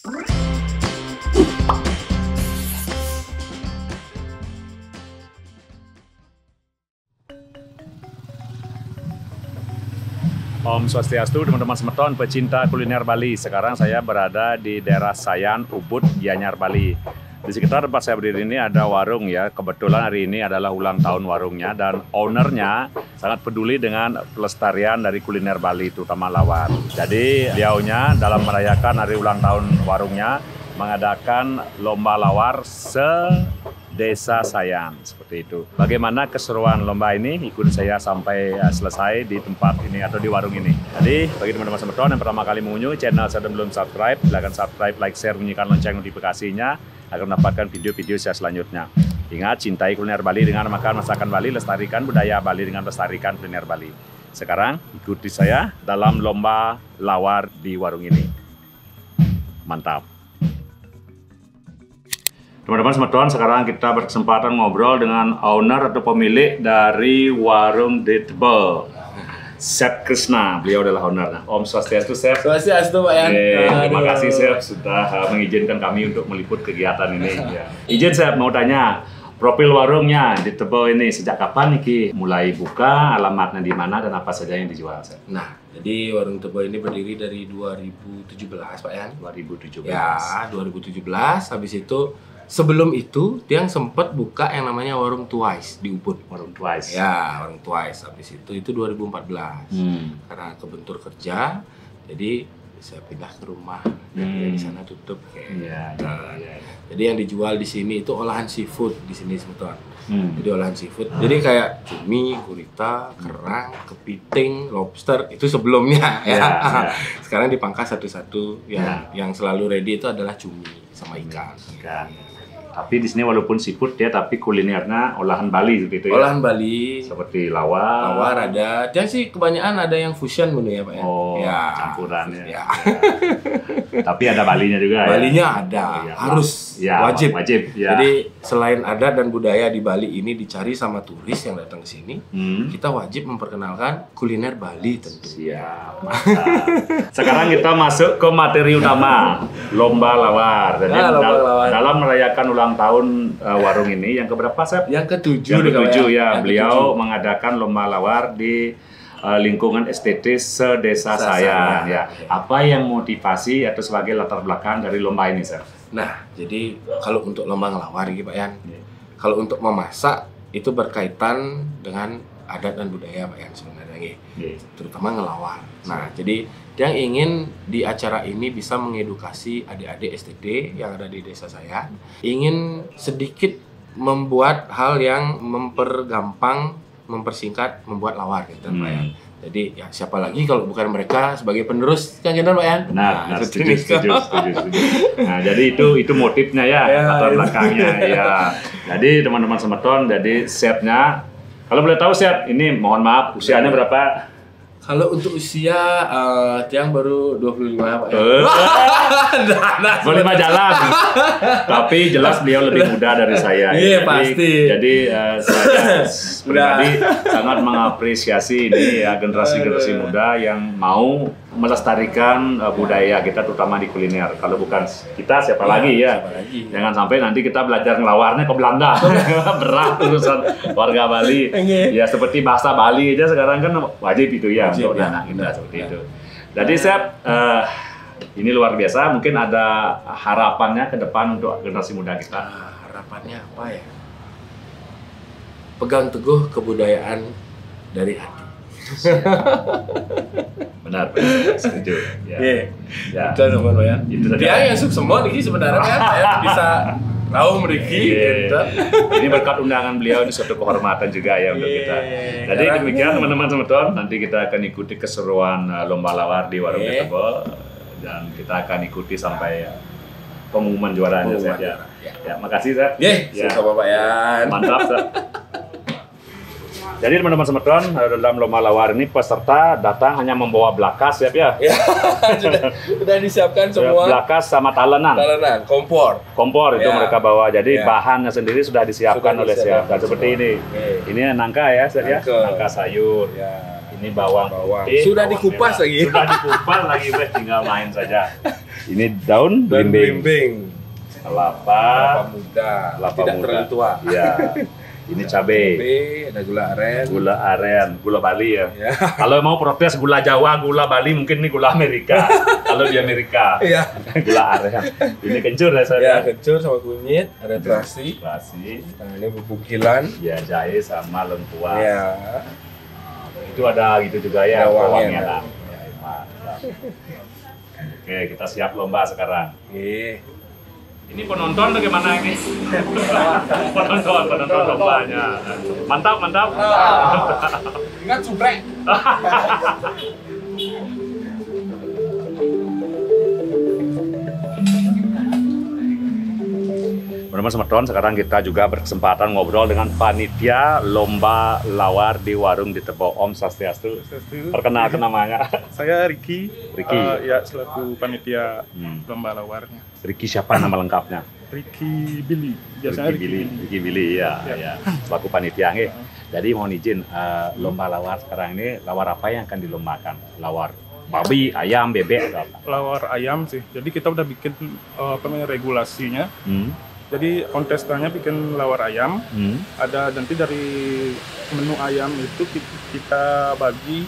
Om Swastiastu, teman-teman semeton pecinta kuliner Bali. Sekarang saya berada di daerah Sayan, Ubud, Gianyar, Bali. Di sekitar tempat saya berdiri ini ada warung ya. Kebetulan hari ini adalah ulang tahun warungnya dan ownernya sangat peduli dengan pelestarian dari kuliner Bali, terutama lawar. Jadi beliaunya dalam merayakan hari ulang tahun warungnya mengadakan lomba lawar Desa Sayan, seperti itu. Bagaimana keseruan lomba ini? Ikuti saya sampai selesai di tempat ini atau di warung ini. Jadi, bagi teman-teman semeton yang pertama kali mengunjungi channel saya dan belum subscribe, silakan subscribe, like, share, bunyikan lonceng notifikasinya agar mendapatkan video-video saya selanjutnya. Ingat, cintai kuliner Bali dengan makan masakan Bali, lestarikan budaya Bali dengan lestarikan kuliner Bali. Sekarang, ikuti saya dalam lomba lawar di warung ini. Mantap! Teman-teman semeton, sekarang kita berkesempatan ngobrol dengan owner atau pemilik dari warung Tebel, Chef Krishna. Beliau adalah owner. Om Swastiastu, Chef. Swastiastu, Pak Yan. Terima kasih, Chef, sudah mengizinkan kami untuk meliput kegiatan ini. Ya. Izin, Chef, mau tanya, profil warungnya di Tebel ini sejak kapan nih mulai buka, alamatnya di mana, dan apa saja yang dijual, Chef? Nah, jadi warung Tebel ini berdiri dari 2017, Pak Yan. 2017. Ya, 2017. Habis itu, sebelum itu, dia sempat buka yang namanya warung Twice di Ubud. Warung Twice. Ya, warung Twice. Habis itu 2014. Karena kebentur kerja, jadi saya pindah ke rumah. Jadi di sana tutup kayaknya. Jadi yang dijual di sini itu olahan seafood di sini semeton. Jadi olahan seafood. Jadi kayak cumi, gurita, kerang, kepiting, lobster itu sebelumnya ya. Sekarang dipangkas satu-satu. Yang selalu ready itu adalah cumi sama ikan. Tapi di sini walaupun seafood ya, tapi kulinernya olahan Bali gitu ya. Olahan Bali. Seperti lawar. Lawar ada. Dan sih kebanyakan ada yang fusion menu ya, Pak ya. Oh, ya, campuran ya. Ya. Tapi ada Balinya juga ya. Balinya ada. Ya. Harus. Ya, wajib. Wajib. Ya. Jadi selain adat dan budaya di Bali ini dicari sama turis yang datang ke sini, kita wajib memperkenalkan kuliner Bali tentu. Siap. Sekarang kita masuk ke materi utama, lomba lawar. Jadi dalam merayakan ulang tahun warung ini yang keberapa, Chef? Yang ketujuh. Yang ketujuh ya. Beliau mengadakan lomba lawar di lingkungan STT Desa Sayan ya. Apa yang motivasi atau sebagai latar belakang dari lomba ini, Chef? Nah, jadi kalau untuk lomba ngelawar gitu, Pak Yan. Kalau untuk memasak itu berkaitan dengan adat dan budaya, Pak Yan, sebenarnya. Terutama ngelawar. Nah, jadi yang ingin di acara ini bisa mengedukasi adik-adik STD yang ada di desa saya, ingin sedikit membuat hal yang mempergampang, mempersingkat, membuat lawar gitu, Pak Yan. Jadi ya siapa lagi kalau bukan mereka sebagai penerus kan Pak Yan? Benar, setuju. Nah, jadi itu motifnya ya, latar belakangnya ya. Jadi teman-teman semeton, jadi chefnya, kalau boleh tahu chef, ini mohon maaf usianya berapa? Kalau untuk usia, Tiang baru 25, Pak ya. Boleh jalan. Tapi jelas beliau lebih muda dari saya. Iya, pasti. Jadi saya pribadi sangat mengapresiasi ini ya, generasi-generasi muda yang mau melestarikan budaya kita, terutama di kuliner. Kalau bukan kita, siapa lagi ya? Jangan sampai nanti kita belajar ngelawarnya ke Belanda. Berat urusan warga Bali. Ya seperti bahasa Bali aja sekarang kan wajib itu ya. Untuk anak kita seperti itu. Jadi Chef, ini luar biasa. Mungkin ada harapannya ke depan untuk generasi muda kita. Harapannya apa ya? Pegang teguh kebudayaan dari hati. Benar, setuju. Ya. Itu sama Pak ya. Itu tadi. Dia yang semua ini sebenarnya ya bisa tahu meriki. Ini berkat undangan beliau, ini suatu kehormatan juga ya untuk kita. Jadi demikian teman-teman semeton, nanti kita akan ikuti keseruan lomba lawar di warung Tebel dan kita akan ikuti sampai pengumuman juaranya saja. Ya, makasih Chef. Sama Pak Yan. Mantap, Chef. Jadi teman-teman semeton, dalam lomba lawar ini peserta datang hanya membawa blakas ya, sudah disiapkan semua. Blakas sama talenan. Kompor itu mereka bawa. Jadi bahannya sendiri sudah disiapkan oleh chef. Seperti ini. Ini nangka ya, chef ya. Nangka sayur. Ini bawang putih. Sudah dikupas lagi. Sudah dikupas lagi, tinggal main saja. Ini daun belimbing. Kelapa muda. Kelapa Tidak muda. terlalu tua. Ya. Ini cabai. Ada gula aren. Gula aren, gula Bali ya. Ya. Kalau mau protes gula Jawa, gula Bali, mungkin ini gula Amerika. Kalau di Amerika, Iya. gula aren. Ini kencur ya Ya, saya. kencur sama kunyit, ada terasi. Terasi, Nah, ini bubuk gilan. ya jahe sama lengkuas. Ya. Itu ada gitu juga ya, Ada wangian, wangian. ya. Ya, mantap. Oke, kita siap lomba sekarang. Oke. Ini penonton bagaimana ini? penonton lombanya. Mantap. Ingat suplek. Teman-teman semeton, sekarang kita juga berkesempatan ngobrol dengan panitia lomba lawar di warung di Tebo. Om Swastiastu. Perkenalkan namanya. Saya Riki. Riki. Ya, selaku panitia Hmm. lomba lawarnya. Riki siapa nama lengkapnya? Riki Billy. Biasanya Riki Billy. Riki Billy ya, Ya. ya. Selaku panitia nggih. Jadi mohon izin lomba lawar sekarang ini lawar apa yang akan dilombakan? Lawar babi, ayam, bebek atau apa? Lawar ayam sih. Jadi kita udah bikin regulasinya. Hmm. Jadi kontestannya bikin lawar ayam. Hmm. Ada nanti dari menu ayam itu kita bagi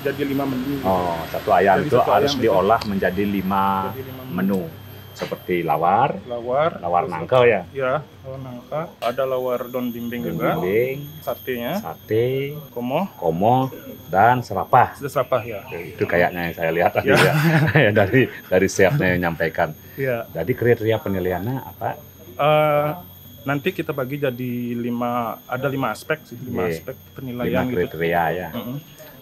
jadi 5 menu. Oh, satu ayam Jadi itu satu harus ayam diolah menjadi 5 Jadi 5 menu. Seperti lawar Lawar. terus nangka. nangka ya, Ya, lawar nangka. Ada lawar daun bimbing juga. bimbing, Satenya. sate, Komo. dan serapah. Sudah serapah ya. Itu kayaknya yang saya lihat tadi ya. Ya, dari chefnya yang menyampaikan. Ya. Jadi kriteria penilaiannya apa? Nanti kita bagi jadi 5 aspek sih, 5 Oke. aspek 5 penilaian gitu. kriteria ya. Mm-mm.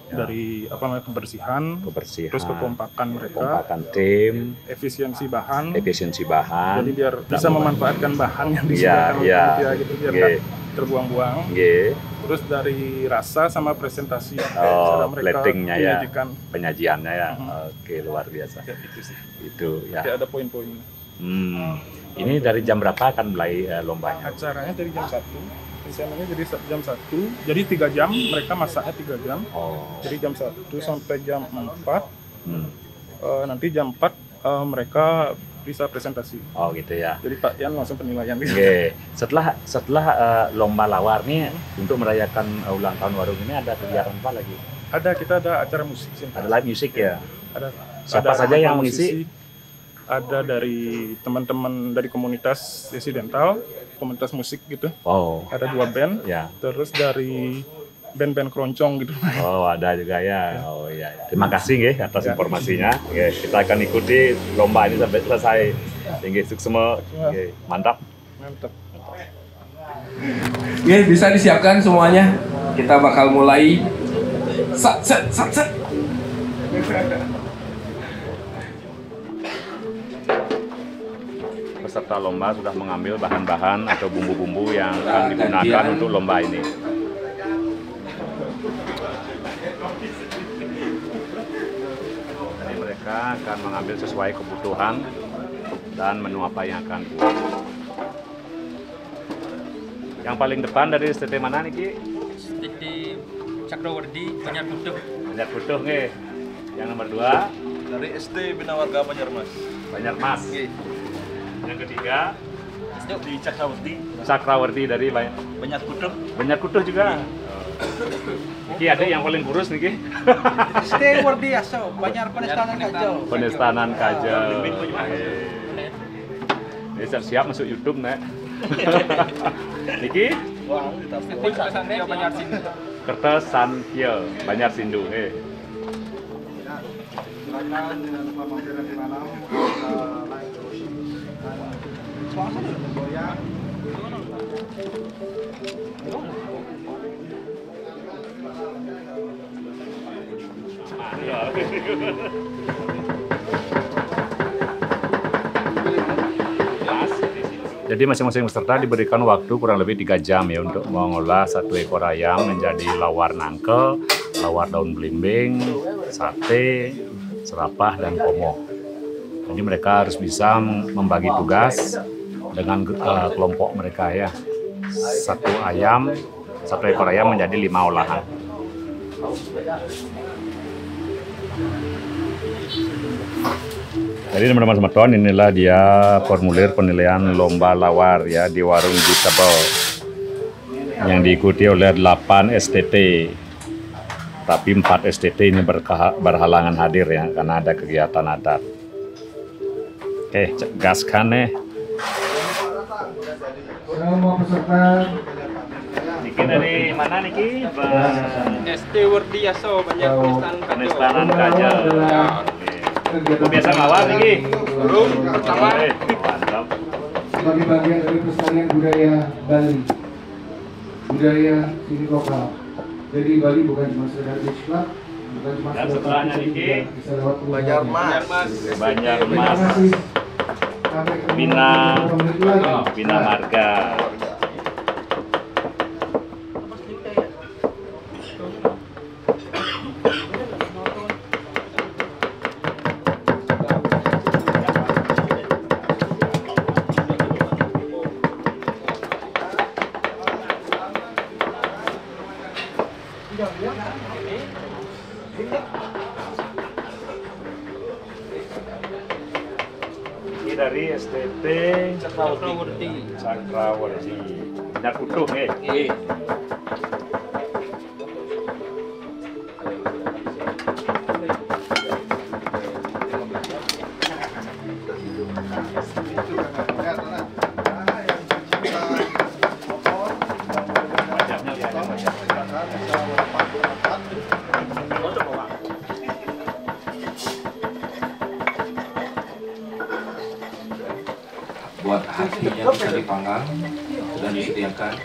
Ya. Dari apa namanya kebersihan, Kebersihan, terus kekompakan mereka, kekompakan tim, efisiensi bahan. efisiensi bahan. Jadi biar dan bisa memanfaatkan bahan yang Iya, disediakan oleh iya. panitia gitu biar Oke. nggak terbuang-buang. Nggih. Terus dari rasa sama presentasi Oh, cara mereka platingnya ya. menyajikan. Penyajiannya ya. Mhm. Oke, luar biasa. Ya, itu sih. Itu ya. Jadi ada poin-poin. Ini dari jam berapa akan mulai lombanya? Acaranya dari jam 1. Rencananya jadi jam 1. Jadi 3 jam, mereka masaknya 3 jam. Oh. Jadi jam 1 sampai jam 4. Hmm. Nanti jam 4 mereka bisa presentasi. Oh gitu ya. Jadi Pak Yan langsung penilaian gitu. Oke. Setelah lomba lawar nih untuk merayakan ulang tahun warung ini ada kegiatan apa lagi? Kita ada acara musik sih. Ada live music ya. Ada Siapa ada saja yang musisi. mengisi? Ada dari teman-teman dari komunitas residental, komunitas musik gitu. Oh. Ada 2 band. Ya. Terus dari band-band keroncong gitu. Oh ada juga ya. Oh iya. Terima kasih nggih atas Ya. informasinya. Oke, kita akan ikuti lomba ini sampai selesai. Tinggi sukses semua. Oke, mantap. Mantap. Oke, bisa disiapkan semuanya. Kita bakal mulai. Sat. Peserta lomba sudah mengambil bahan-bahan atau bumbu-bumbu yang akan digunakan untuk lomba ini. Jadi mereka akan mengambil sesuai kebutuhan dan menu apa yang akan dibuat. Yang paling depan dari STT mana nih Ki? Titi Cakrawardi Banyak Butuh. Banyak butuh nih. Yang nomor 2 Dari SD Bina Warga Banjarmas. Banjarmas. Yang ketiga Di Cakrawarti. Cakrawarti dari Banyak Butuh. Banyak kutuh juga. Ki ada yang paling kurus nih Ki. SD Wardi Aso, Banyak Penestanan Kacau. Penestanan Kajal. Ini siap-siap masuk YouTube nek. Niki Banyak Sindu. Kertas Santia Banyak Sindu. Jadi masing-masing peserta diberikan waktu kurang lebih 3 jam ya untuk mengolah 1 ekor ayam menjadi lawar nangke, lawar daun belimbing, sate, serapah, dan komo. Jadi mereka harus bisa membagi tugas dengan kelompok mereka ya. 1 ekor ayam menjadi 5 olahan. Jadi teman-teman semeton, inilah dia formulir penilaian lomba lawar ya di warung Jitebel yang diikuti oleh 8 STT. Tapi 4 STT ini berhalangan hadir ya karena ada kegiatan adat. Oke, gaskan nih. Semua peserta. Niki dari mana Niki? SD Wardi Yaso banyak Penestanan Kajal. Biasa ngawal Niki? Belum pertama. Mantap. Sebagai bagian dari pelestarian budaya Bali, budaya sini lokal. Jadi Bali bukan cuma sekedar beach club, bukan cuma Dan sekedar setelahnya party, Niki, juga bisa lewat Banjarmas. Terima Banjarmas, kasih. Sampai ketemu Bina, beberapa menit lagi. Bina Marga. Ini dari STT Cakrawarti. Minyak utuh nih. Buat hatinya bisa dipanggang dan disediakan.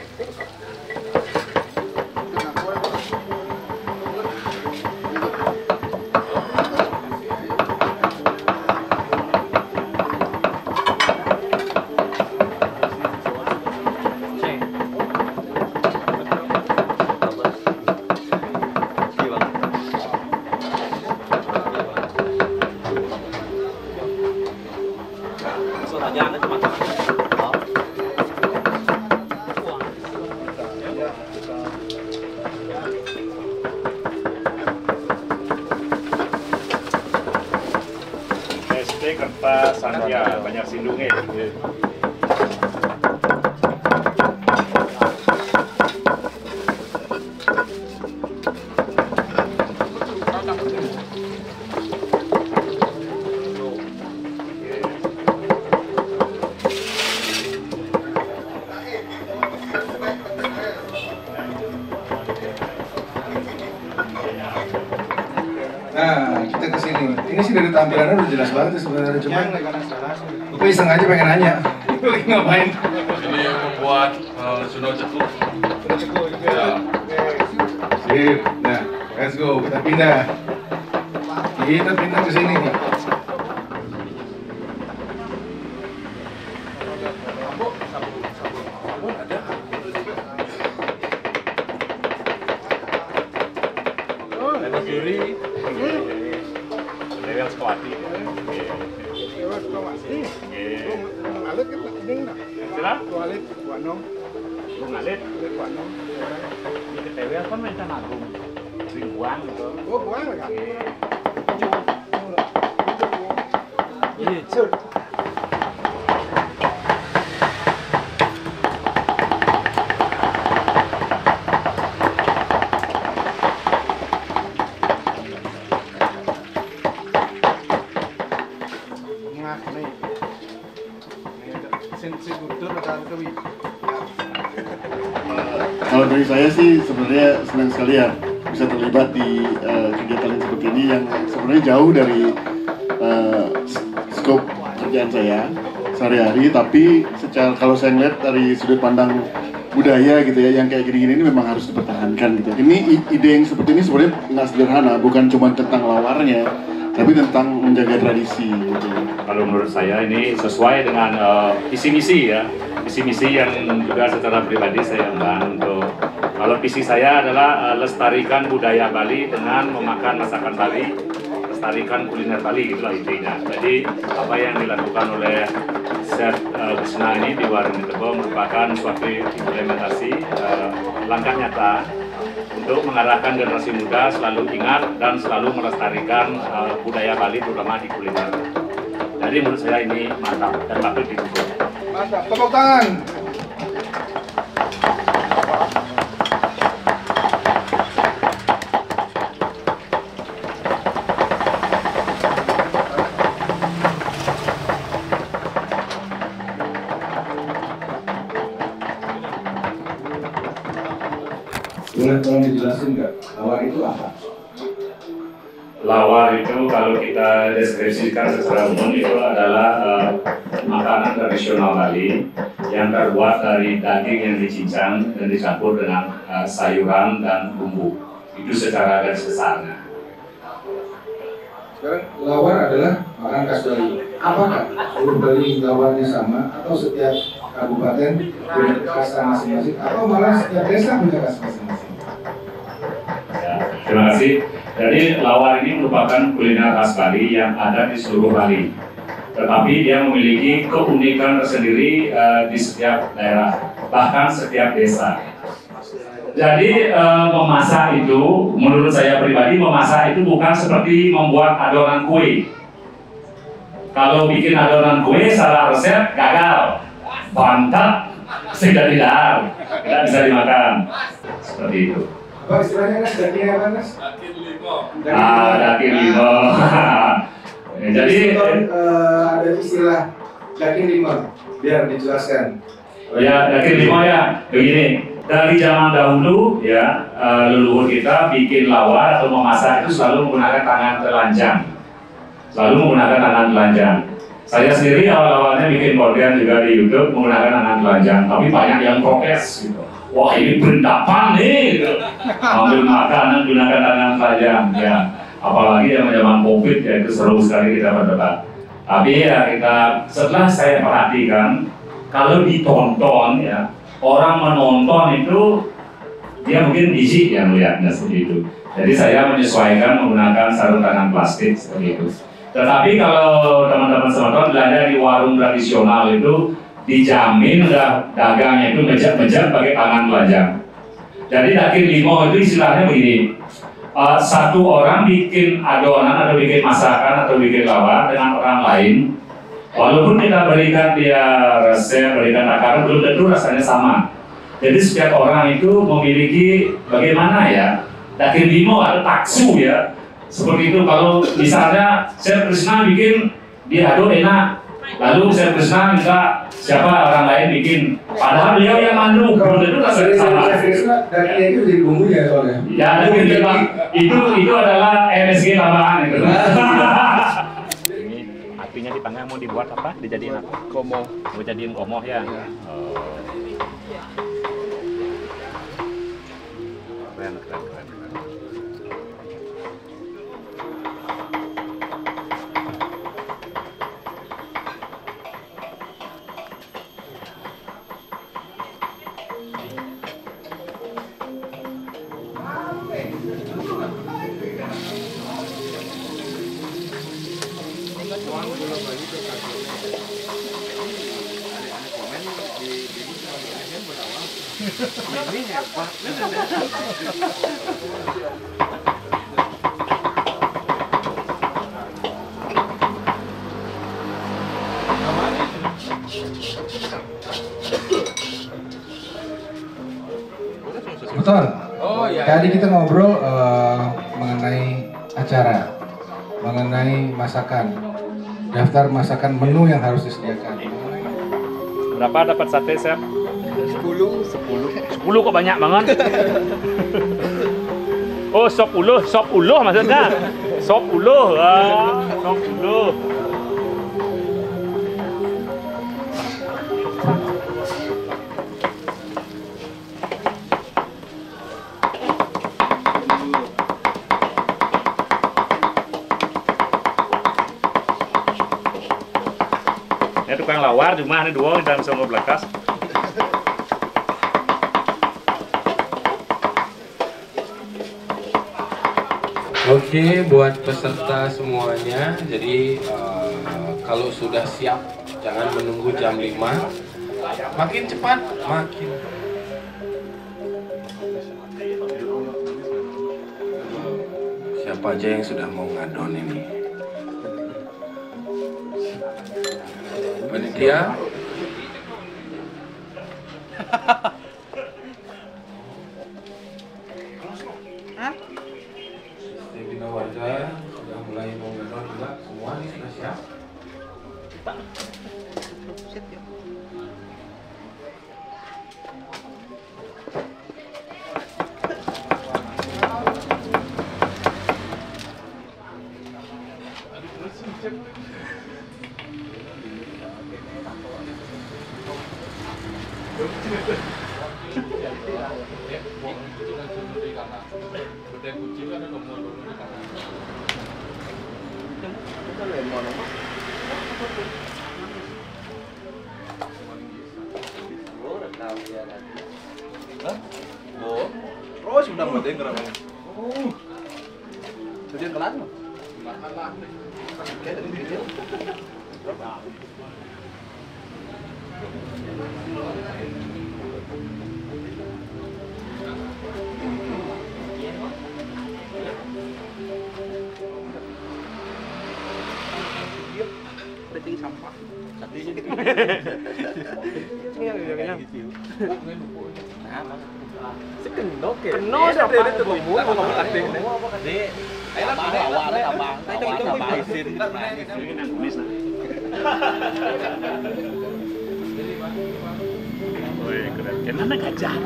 SD Kertasandya, banyak sindungnya. Nah, kita ke sini. Ini sih dari tampilannya udah jelas banget sih sebenarnya, cuman gue iseng aja pengen nanya. Lagi ngapain? Ini membuat Suno Cetuk. Sip. Nah, let's go. Kita pindah. Kita pindah ke sini nih. Lewel Sekuati. Sila? Lu ngalit. Ini ketewel kan main agung. Sering buang gitu. Kalau dari saya sih sebenarnya senang sekali ya bisa terlibat di kegiatan seperti ini yang sebenarnya jauh dari skop kerjaan saya sehari-hari, tapi secara kalau saya ngeliat dari sudut pandang budaya gitu ya, yang kayak gini-gini ini memang harus dipertahankan gitu. Ini ide yang seperti ini sebenarnya nggak sederhana, bukan cuma tentang lawarnya, tapi tentang menjaga tradisi gitu. Kalau menurut saya ini sesuai dengan visi misi ya, visi misi yang juga secara pribadi saya emban untuk. Kalau visi saya adalah lestarikan budaya Bali dengan memakan masakan Bali, lestarikan kuliner Bali gitulah intinya. Jadi apa yang dilakukan oleh Chef Busna ini di Warung Jitebel merupakan suatu implementasi langkah nyata untuk mengarahkan generasi muda selalu ingat dan selalu melestarikan budaya Bali terutama di kuliner. Dan Jadi menurut saya ini mantap dan patut didukung. Mantap, tepuk tangan. Boleh tolong dijelasin nggak, lawar itu apa? Lawar itu kalau kita deskripsikan secara umum itu adalah makanan tradisional Bali yang terbuat dari daging yang dicincang dan dicampur dengan sayuran dan bumbu. Itu secara garis besarnya. Sekarang lawar adalah makanan khas Bali. Apakah seluruh Bali lawarnya sama atau setiap kabupaten punya kekhasan masing-masing atau malah setiap desa punya khas masing-masing? Ya, terima kasih. Jadi lawar ini merupakan kuliner khas Bali yang ada di seluruh Bali. Tetapi dia memiliki keunikan tersendiri di setiap daerah, bahkan setiap desa. Jadi memasak itu, menurut saya pribadi, memasak itu bukan seperti membuat adonan kue. Kalau bikin adonan kue salah resep, gagal, bantat, tidak bisa dimakan. Seperti itu. Apa istilahnya Nas? Daging apa Nas? Daging limo. Jadi ada istilah daging limo, biar dijelaskan. ya daging limo ya begini. Dari zaman dahulu ya leluhur kita bikin lawar atau memasak itu selalu menggunakan tangan telanjang. Saya sendiri awal-awalnya bikin konten juga di YouTube menggunakan tangan telanjang, tapi banyak yang protes gitu. Wah ini berendapan nih, gitu. Ambil makanan gunakan tangan telanjang, ya. Apalagi yang zaman COVID ya itu seru sekali kita berdebat. Tapi ya setelah saya perhatikan, kalau ditonton ya orang menonton itu dia mungkin jijik ya melihatnya seperti itu. Jadi saya menyesuaikan menggunakan sarung tangan plastik seperti itu. Tetapi kalau teman-teman semua belanja di warung tradisional itu dijamin dagangnya itu mejak-mejak pakai tangan telanjang. Jadi daging limo itu istilahnya begini, satu orang bikin adonan atau bikin masakan atau bikin lawar dengan orang lain, walaupun kita berikan dia resep, berikan takaran, belum tentu rasanya sama. Jadi setiap orang itu memiliki bagaimana ya, daging limo atau taksu ya, seperti itu. Kalau misalnya Chef Krishna bikin diaduk enak, lalu Chef Krishna minta siapa orang lain bikin, padahal beliau yang mandu, belum tentu rasanya sama. Dagingnya itu jadi bumbunya soalnya. Ya, itu adalah MSG tambahan itu. Ini apinya dipanggang mau dibuat apa? Dijadiin apa? Komo. Mau jadiin komo ya. Keren. Betul. Oh iya. Tadi kita ngobrol mengenai acara, mengenai masakan, daftar masakan menu yang harus disediakan. Berapa dapat sate, Chef? 10 kok banyak banget. Oh, sop uluh maksudnya. Sop uluh. Ini tukang lawar cuma ada dua dalam semua belakas. Oke, buat peserta semuanya, jadi kalau sudah siap, jangan menunggu jam 5. Makin cepat, makin. Siapa aja yang sudah mau ngadon ini? panitia. Bina warga sudah mulai mengendor juga, semua nih sudah siap. Oh, sudah mau dengar apa? Sudah kelas mah? Berarti sampah. Sekendok ya. Keno dah itu bumbu ngomong akting. Di Wih, keren. Kenapa gajah?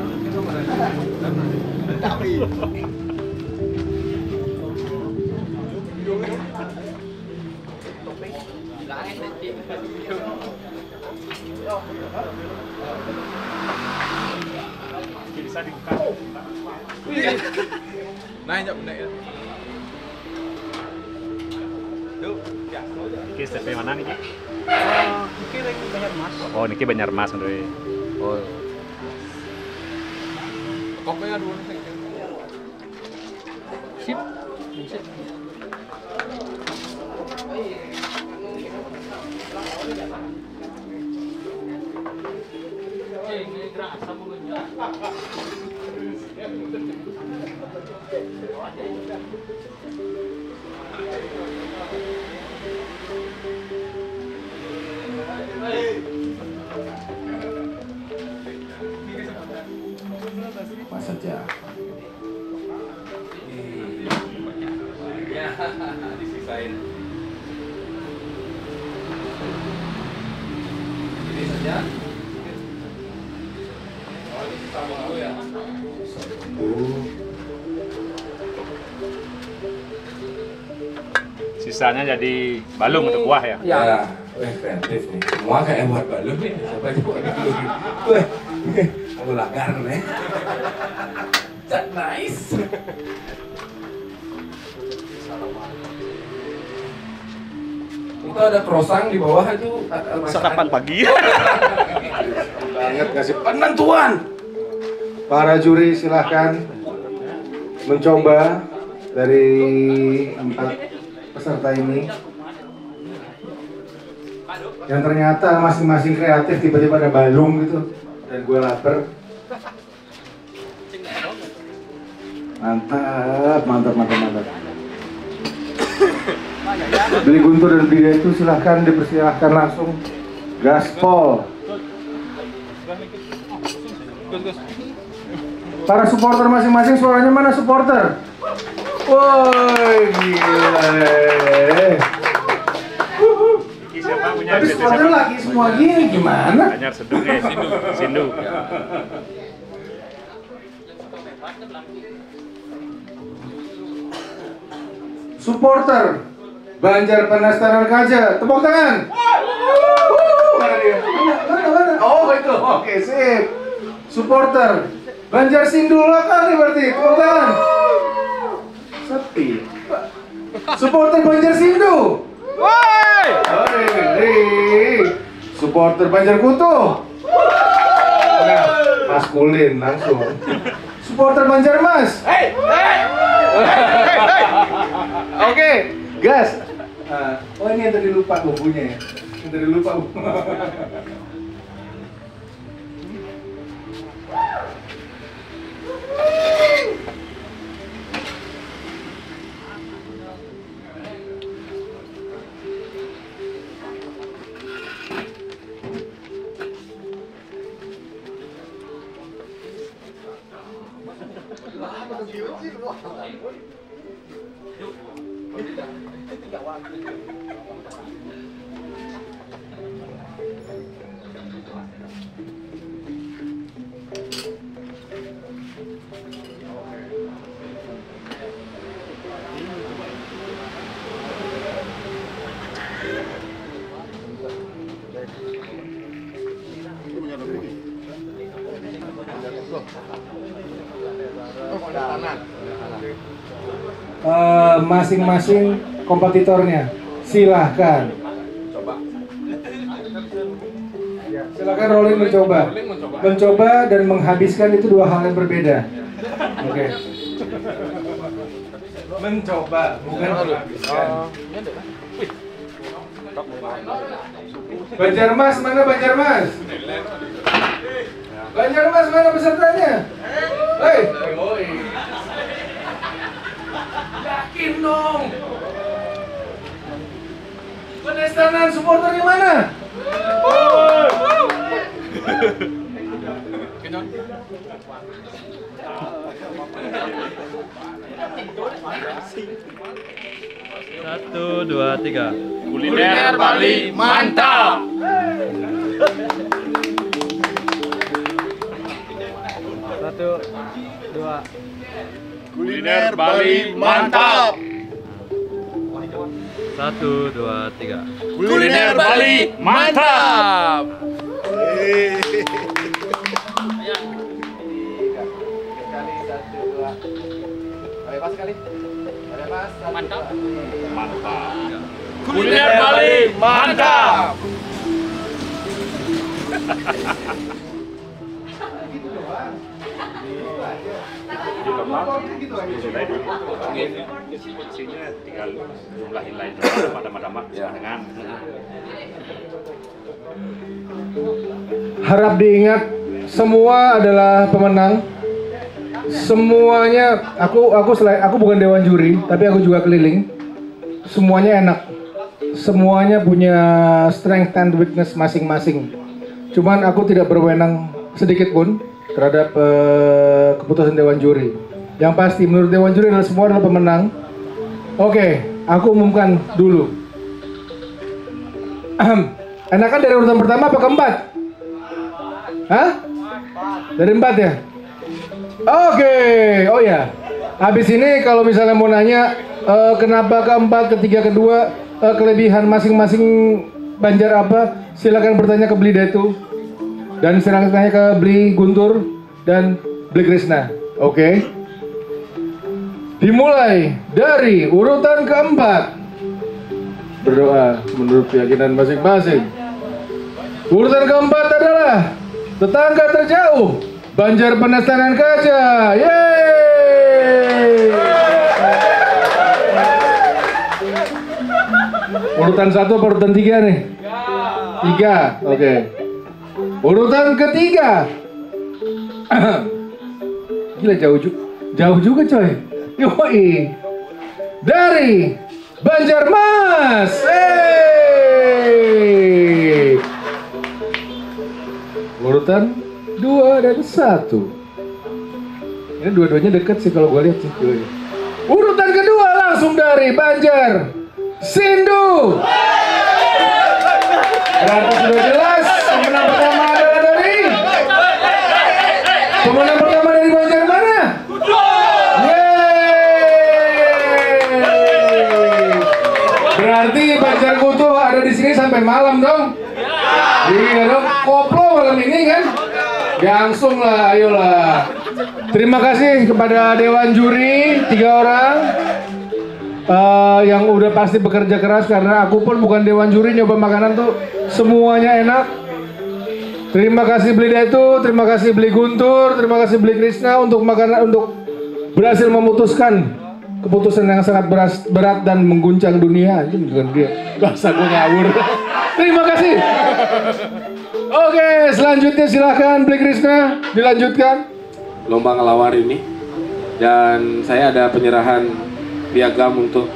Bisa dibuka. Nah, nyok bener ya. Niki STP mana nih? Niki lagi banyak mas. Oh, niki Banjarmas Andre. Oh. Koknya dua nih. Sip. Sip. Apa saja. Ya, disisain. Ini saja. Oh, ini sisa dulu ya. Sisanya jadi balung untuk kuah ya? Ya, kreatif nih. Semua kayak buat balon nih. Siapa aja buat balon. Aku lagar nih. That nice. Itu ada croissant di bawah itu. Sarapan pagi. Banget kasih penentuan. Para juri silahkan mencoba dari 4 peserta ini. Yang ternyata masing-masing kreatif, tiba-tiba ada balung gitu. Dan gue lapar. Mantap, mantap, mantap, mantap. Dari Guntur dan Bida itu silahkan dipersilahkan langsung gaspol. Para supporter masing-masing, suaranya mana supporter? Woi, gila. Siapa punya Tapi supporter lagi semua gini gimana? Anyar Sendu nih, Sindu. Supporter Banjar Pendaftaran Kaja, tepuk tangan. Mana dia? Mana? Oh itu, oke sip. Supporter Banjar Sindu lokal nih berarti, tepuk tangan. Sepi. Supporter Banjar Sindu. Woi. Supporter Banjar Kutu. Nah, maskulin langsung. Supporter Banjarmas. Oke, gas. Oh ini yang tadi lupa bumbunya ya. Yang tadi lupa. Masing-masing kompetitornya silahkan. Silahkan rolling mencoba dan menghabiskan itu dua hal yang berbeda. Oke. Mencoba bukan menghabiskan. Banjarmas mana Banjarmas? Banjarmas mana pesertanya? Hei, yakin dong. Penestanan supporternya mana? Satu, dua, tiga. Kuliner Bali mantap. Satu, dua. Kuliner Bali mantap. Satu, dua, tiga. Kuliner Bali mantap. Mantap. Kuliner Bali mantap. Tinggal jumlahin lain pada dengan Harap diingat, semua adalah pemenang. Semuanya, aku bukan dewan juri, tapi aku juga keliling. Semuanya enak. Semuanya punya strength and weakness masing-masing. Cuman aku tidak berwenang sedikit pun terhadap keputusan dewan juri. Yang pasti menurut dewan juri adalah semua adalah pemenang. Oke, aku umumkan dulu. Enakan dari urutan pertama apa keempat? Hah? Dari 4 ya? Oke, oh ya. Habis ini kalau misalnya mau nanya kenapa keempat, ketiga, kedua, kelebihan masing-masing Banjar apa, silakan bertanya ke Bli Detu dan silakan tanya ke Bli Guntur dan Bli Krishna. Oke. Dimulai dari urutan keempat. Berdoa menurut keyakinan masing-masing. Urutan keempat adalah tetangga terjauh, Banjar Penestanan Kaca. Yeay! Urutan 1 atau urutan 3 nih? 3, oke. Urutan ketiga. Gila jauh juga coy. Yoi. Dari Banjarmas. Hey. Urutan 2 dan 1. Ini dua-duanya deket sih kalau gue lihat sih. Urutan kedua langsung dari Banjar Sindu. Berarti sudah jelas pemenang pertama adalah dari Banjar mana? Yeay. Berarti Banjar Kutu ada di sini sampai malam dong. Iya dong, koplo malam ini kan? Langsung lah, ayolah. Terima kasih kepada Dewan Juri 3 orang yang udah pasti bekerja keras, karena aku pun bukan Dewan Juri, nyoba makanan tuh semuanya enak. Terima kasih Bli Detu, terima kasih Bli Guntur, terima kasih Bli Krishna untuk makanan, untuk berhasil memutuskan keputusan yang sangat berat dan mengguncang dunia. Ini bukan dia, bahasa gue ngawur. Terima kasih. Oke, selanjutnya silahkan Bli Krishna dilanjutkan lomba ngelawar ini, dan saya ada penyerahan piagam untuk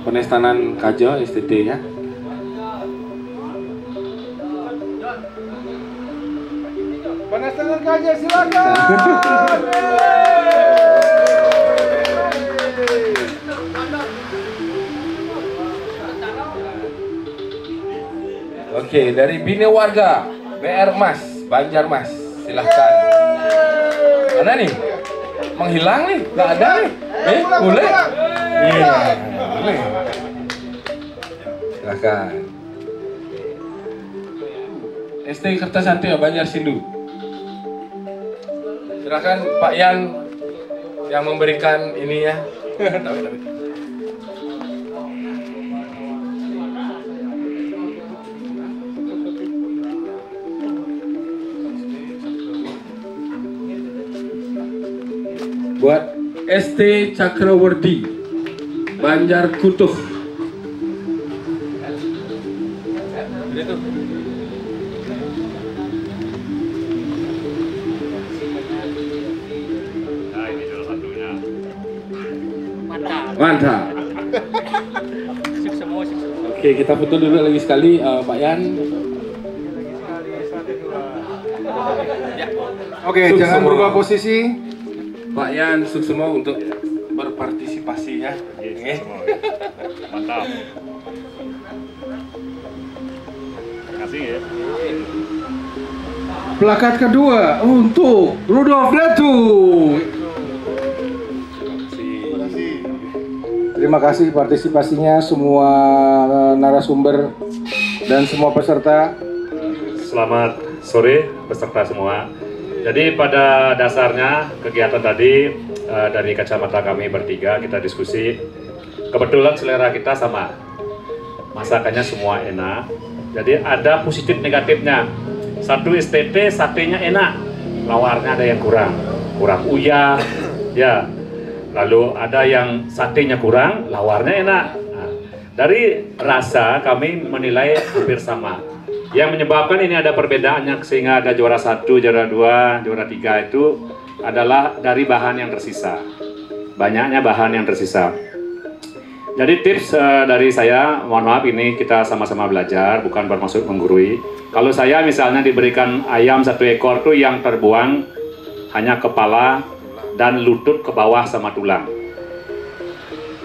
Penestanan Kaja STT ya. Penestanan Kaja silakan. Oke, dari Bina Warga BR Mas, Banjarmas, silahkan. Mana nih? Menghilang nih, nggak ada nih. Boleh? Iya, boleh. Silahkan. ST Kertasanti Banjar Sindu. Silahkan Pak Yan yang memberikan ini ya. Buat ST Cakrawarti Banjar Kutuh. Mantap. Oke, kita foto dulu lagi sekali Pak Yan. Oke, jangan berubah posisi. Pak Yan Suksemo untuk berpartisipasi ya. Mantap. Terima kasih ya. Plakat kedua untuk Rudolf Datu. Terima kasih partisipasinya semua narasumber dan semua peserta. Selamat sore peserta semua. Jadi pada dasarnya kegiatan tadi dari kacamata kami bertiga kita diskusi. Kebetulan selera kita sama, masakannya semua enak. Jadi ada positif negatifnya. Satu STT satenya enak, lawarnya ada yang kurang uyah, ya. Lalu ada yang satenya kurang, lawarnya enak. Nah, dari rasa kami menilai hampir sama. Yang menyebabkan ini ada perbedaannya sehingga ada juara 1, juara 2, juara 3 itu adalah dari bahan yang tersisa. Banyaknya bahan yang tersisa. Jadi tips dari saya, mohon maaf ini kita sama-sama belajar, bukan bermaksud menggurui. Kalau saya misalnya diberikan ayam 1 ekor tuh yang terbuang hanya kepala dan lutut ke bawah sama tulang.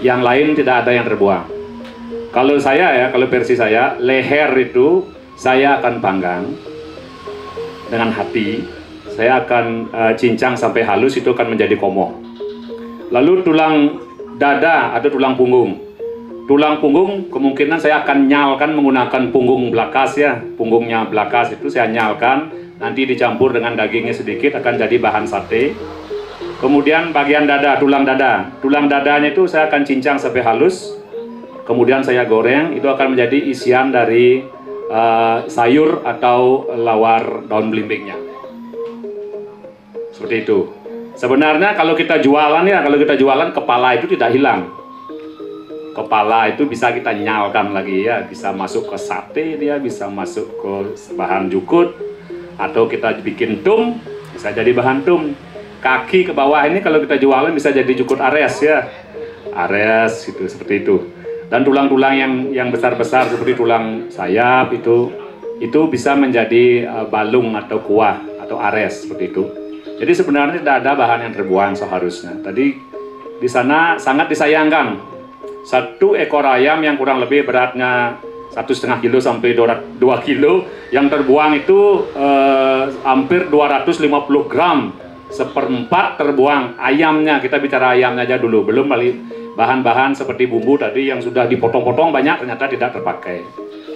Yang lain tidak ada yang terbuang. Kalau saya ya, kalau versi saya, leher itu saya akan panggang dengan hati, saya akan cincang sampai halus, itu akan menjadi komoh. Lalu tulang dada atau tulang punggung. Tulang punggung kemungkinan saya akan nyalkan menggunakan punggung belakas ya, punggungnya belakas itu saya nyalkan, nanti dicampur dengan dagingnya sedikit akan jadi bahan sate. Kemudian bagian dada, tulang dadanya itu saya akan cincang sampai halus, kemudian saya goreng, itu akan menjadi isian dari sayur atau lawar daun belimbingnya. Seperti itu. Sebenarnya kalau kita jualan ya, kepala itu tidak hilang. Kepala itu bisa kita nyalkan lagi ya, bisa masuk ke sate dia, bisa masuk ke bahan jukut, atau kita bikin tum, bisa jadi bahan tum. Kaki ke bawah ini kalau kita jualan bisa jadi jukut ares ya. Ares itu seperti itu. Dan tulang-tulang yang besar-besar seperti tulang sayap itu bisa menjadi balung atau kuah atau ares seperti itu. Jadi sebenarnya tidak ada bahan yang terbuang seharusnya. Tadi di sana sangat disayangkan 1 ekor ayam yang kurang lebih beratnya 1,5 kilo sampai 2 kilo yang terbuang itu hampir 250 gram, 1/4 terbuang ayamnya. Kita bicara ayamnya aja dulu, belum bahan-bahan seperti bumbu tadi yang sudah dipotong-potong banyak ternyata tidak terpakai.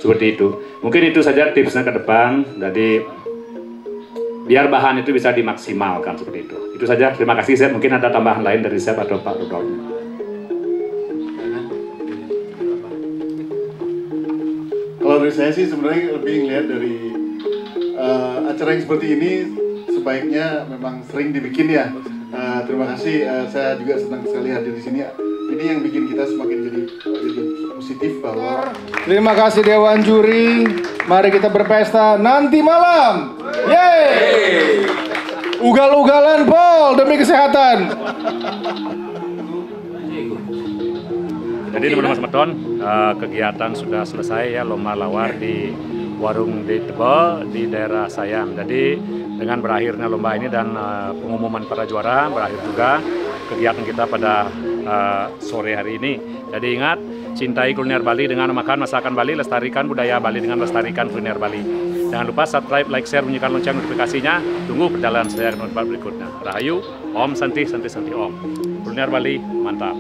Seperti itu. Mungkin itu saja tipsnya ke depan. Jadi biar bahan itu bisa dimaksimalkan seperti itu. Itu saja. Terima kasih Chef. Mungkin ada tambahan lain dari Chef atau Pak Rudolf. Kalau dari saya sih sebenarnya lebih ngelihat dari acara yang seperti ini sebaiknya memang sering dibikin ya. Terima kasih. Saya juga senang sekali hadir di sini. Ini yang bikin kita semakin jadi positif bahwa. Terima kasih Dewan Juri. Mari kita berpesta nanti malam. Yeay! Ugal-ugalan Pol demi kesehatan. Jadi teman-teman semeton, kegiatan sudah selesai ya, lomba lawar di warung di Tebel di daerah Sayan. Jadi dengan berakhirnya lomba ini dan pengumuman para juara berakhir juga, kegiatan kita pada sore hari ini. Jadi ingat, cintai kuliner Bali dengan makan masakan Bali, lestarikan budaya Bali dengan lestarikan kuliner Bali. Jangan lupa subscribe, like, share, bunyikan lonceng notifikasinya. Tunggu perjalanan saya ke tempat berikutnya. Rahayu, Om Santi, Santi, Santi Om. Kuliner Bali, mantap.